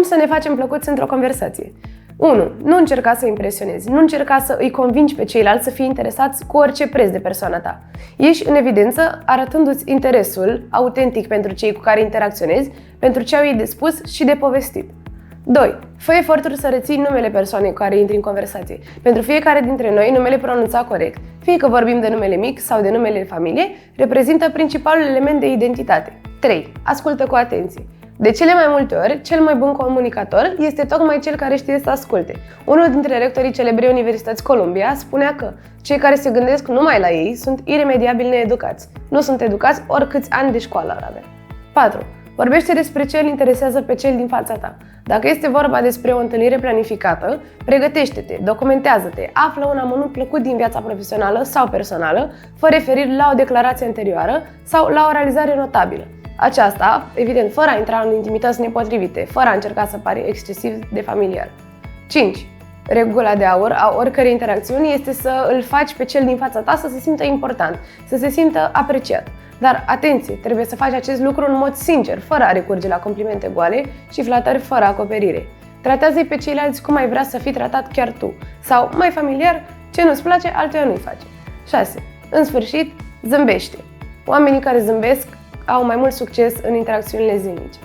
să ne facem plăcuți într-o conversație? 1. Nu încerca să impresionezi, nu încerca să îi convingi pe ceilalți să fie interesați cu orice preț de persoana ta. Ieși în evidență arătându-ți interesul autentic pentru cei cu care interacționezi, pentru ce au ei de spus și de povestit. 2. Fă eforturi să reții numele persoanei cu care intri în conversație. Pentru fiecare dintre noi, numele pronunțat corect, fie că vorbim de numele mic sau de numele familie, reprezintă principalul element de identitate. 3. Ascultă cu atenție. De cele mai multe ori, cel mai bun comunicator este tocmai cel care știe să asculte. Unul dintre rectorii celebrei Universități Columbia spunea că cei care se gândesc numai la ei sunt iremediabil needucați. Nu sunt educați oricâți ani de școală ar avea. 4. Vorbește despre ce îl interesează pe cel din fața ta. Dacă este vorba despre o întâlnire planificată, pregătește-te, documentează-te, află un amănunt plăcut din viața profesională sau personală, fă referiri la o declarație anterioară sau la o realizare notabilă. Aceasta, evident, fără a intra în intimități nepotrivite, fără a încerca să pari excesiv de familiar. 5. Regula de aur a oricărei interacțiuni este să îl faci pe cel din fața ta să se simtă important, să se simtă apreciat. Dar, atenție, trebuie să faci acest lucru în mod sincer, fără a recurge la complimente goale și flatări fără acoperire. Tratează-i pe ceilalți cum ai vrea să fii tratat chiar tu. Sau, mai familiar, ce nu-ți place, altuia nu-i face. 6. În sfârșit, zâmbește. Oamenii care zâmbesc au mai mult succes în interacțiunile zilnice.